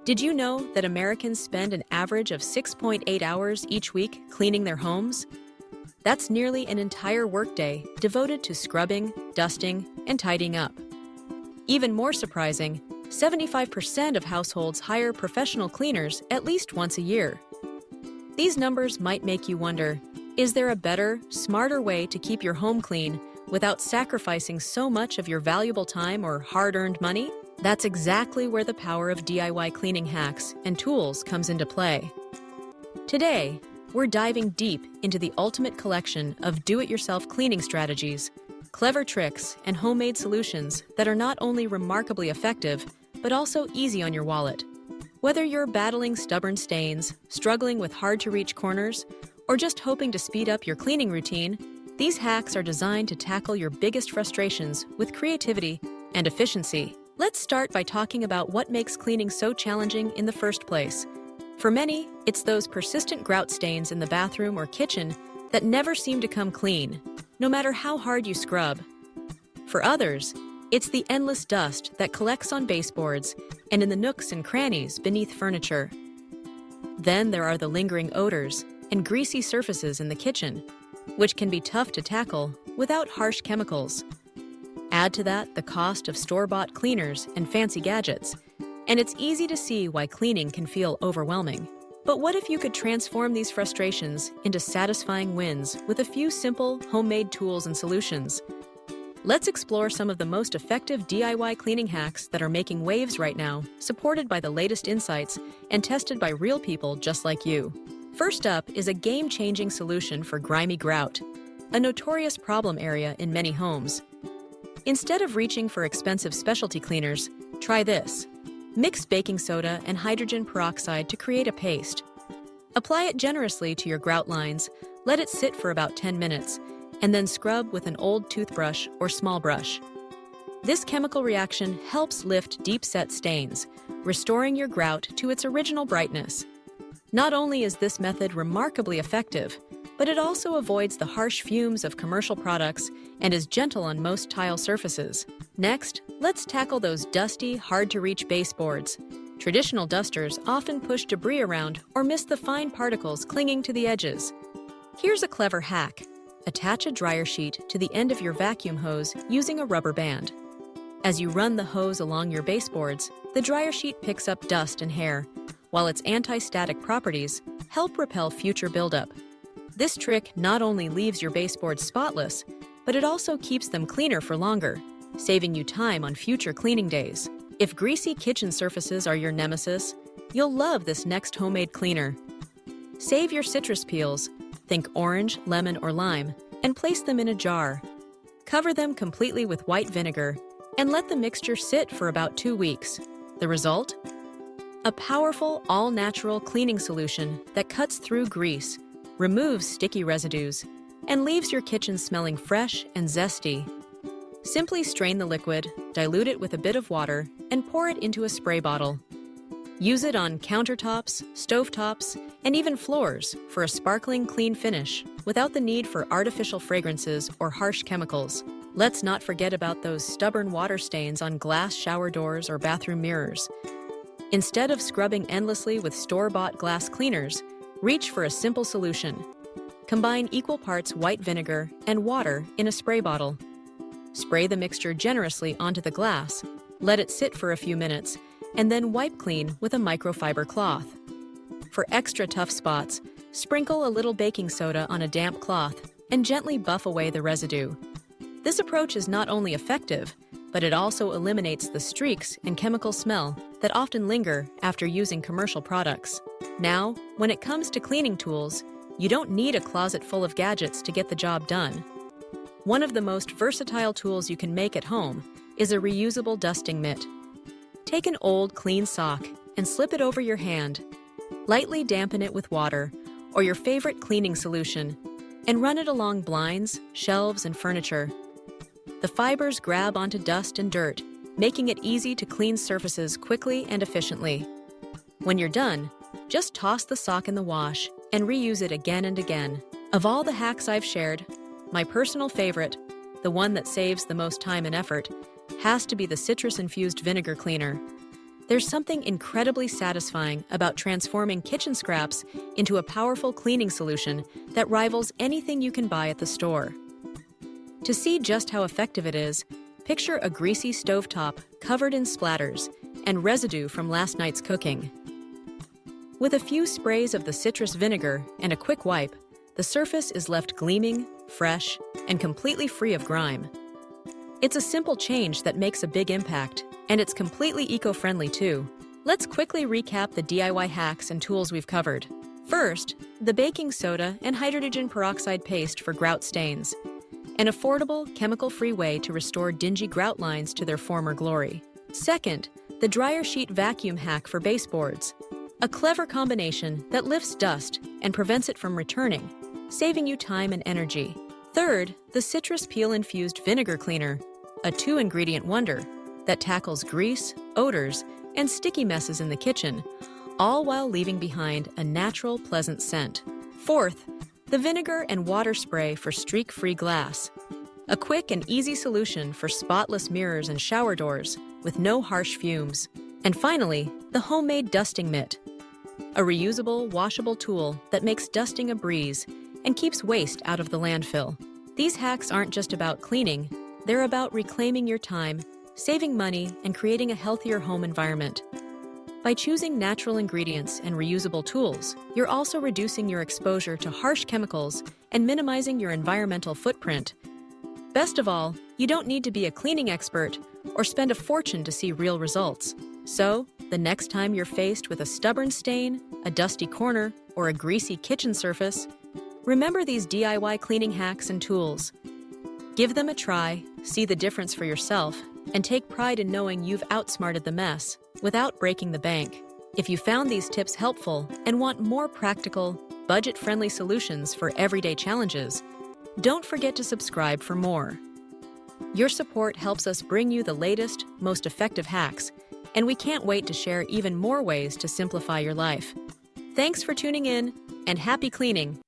Did you know that Americans spend an average of 6.8 hours each week cleaning their homes? That's nearly an entire workday devoted to scrubbing, dusting, and tidying up. Even more surprising, 75% of households hire professional cleaners at least once a year. These numbers might make you wonder, is there a better, smarter way to keep your home clean without sacrificing so much of your valuable time or hard-earned money? That's exactly where the power of DIY cleaning hacks and tools comes into play. Today, we're diving deep into the ultimate collection of do-it-yourself cleaning strategies, clever tricks, and homemade solutions that are not only remarkably effective, but also easy on your wallet. Whether you're battling stubborn stains, struggling with hard-to-reach corners, or just hoping to speed up your cleaning routine, these hacks are designed to tackle your biggest frustrations with creativity and efficiency. Let's start by talking about what makes cleaning so challenging in the first place. For many, it's those persistent grout stains in the bathroom or kitchen that never seem to come clean, no matter how hard you scrub. For others, it's the endless dust that collects on baseboards and in the nooks and crannies beneath furniture. Then there are the lingering odors and greasy surfaces in the kitchen, which can be tough to tackle without harsh chemicals. Add to that the cost of store-bought cleaners and fancy gadgets, and it's easy to see why cleaning can feel overwhelming. But what if you could transform these frustrations into satisfying wins with a few simple, homemade tools and solutions? Let's explore some of the most effective DIY cleaning hacks that are making waves right now, supported by the latest insights and tested by real people just like you. First up is a game-changing solution for grimy grout, a notorious problem area in many homes. Instead of reaching for expensive specialty cleaners, try this. Mix baking soda and hydrogen peroxide to create a paste. Apply it generously to your grout lines, let it sit for about 10 minutes, and then scrub with an old toothbrush or small brush. This chemical reaction helps lift deep-set stains, restoring your grout to its original brightness. Not only is this method remarkably effective, but it also avoids the harsh fumes of commercial products and is gentle on most tile surfaces. Next, let's tackle those dusty, hard-to-reach baseboards. Traditional dusters often push debris around or miss the fine particles clinging to the edges. Here's a clever hack. Attach a dryer sheet to the end of your vacuum hose using a rubber band. As you run the hose along your baseboards, the dryer sheet picks up dust and hair, while its anti-static properties help repel future buildup. This trick not only leaves your baseboards spotless, but it also keeps them cleaner for longer, saving you time on future cleaning days. If greasy kitchen surfaces are your nemesis, you'll love this next homemade cleaner. Save your citrus peels, think orange, lemon, or lime, and place them in a jar. Cover them completely with white vinegar and let the mixture sit for about 2 weeks. The result? A powerful, all-natural cleaning solution that cuts through grease, removes sticky residues, and leaves your kitchen smelling fresh and zesty. Simply strain the liquid, dilute it with a bit of water, and pour it into a spray bottle. Use it on countertops, stovetops, and even floors for a sparkling, clean finish without the need for artificial fragrances or harsh chemicals. Let's not forget about those stubborn water stains on glass shower doors or bathroom mirrors. Instead of scrubbing endlessly with store-bought glass cleaners, reach for a simple solution. Combine equal parts white vinegar and water in a spray bottle. Spray the mixture generously onto the glass, let it sit for a few minutes, and then wipe clean with a microfiber cloth. For extra tough spots, sprinkle a little baking soda on a damp cloth and gently buff away the residue. This approach is not only effective, but it also eliminates the streaks and chemical smell that often linger after using commercial products. Now, when it comes to cleaning tools, you don't need a closet full of gadgets to get the job done. One of the most versatile tools you can make at home is a reusable dusting mitt. Take an old, clean sock and slip it over your hand. Lightly dampen it with water or your favorite cleaning solution and run it along blinds, shelves, and furniture. The fibers grab onto dust and dirt, making it easy to clean surfaces quickly and efficiently. When you're done, just toss the sock in the wash and reuse it again and again. Of all the hacks I've shared, my personal favorite, the one that saves the most time and effort, has to be the citrus-infused vinegar cleaner. There's something incredibly satisfying about transforming kitchen scraps into a powerful cleaning solution that rivals anything you can buy at the store. To see just how effective it is, picture a greasy stovetop covered in splatters and residue from last night's cooking. With a few sprays of the citrus vinegar and a quick wipe, the surface is left gleaming, fresh, and completely free of grime. It's a simple change that makes a big impact, and it's completely eco-friendly too. Let's quickly recap the DIY hacks and tools we've covered. First, the baking soda and hydrogen peroxide paste for grout stains, an affordable, chemical-free way to restore dingy grout lines to their former glory. Second, the dryer sheet vacuum hack for baseboards, a clever combination that lifts dust and prevents it from returning, saving you time and energy. Third, the citrus peel-infused vinegar cleaner, a 2-ingredient wonder that tackles grease, odors, and sticky messes in the kitchen, all while leaving behind a natural, pleasant scent. Fourth, the vinegar and water spray for streak-free glass, a quick and easy solution for spotless mirrors and shower doors with no harsh fumes. And finally, the homemade dusting mitt, a reusable, washable tool that makes dusting a breeze and keeps waste out of the landfill. These hacks aren't just about cleaning, they're about reclaiming your time, saving money, and creating a healthier home environment. By choosing natural ingredients and reusable tools, you're also reducing your exposure to harsh chemicals and minimizing your environmental footprint. Best of all, you don't need to be a cleaning expert or spend a fortune to see real results. So, the next time you're faced with a stubborn stain, a dusty corner, or a greasy kitchen surface, remember these DIY cleaning hacks and tools. Give them a try, see the difference for yourself, and take pride in knowing you've outsmarted the mess without breaking the bank. If you found these tips helpful and want more practical, budget-friendly solutions for everyday challenges, don't forget to subscribe for more. Your support helps us bring you the latest, most effective hacks, and we can't wait to share even more ways to simplify your life. Thanks for tuning in, and happy cleaning!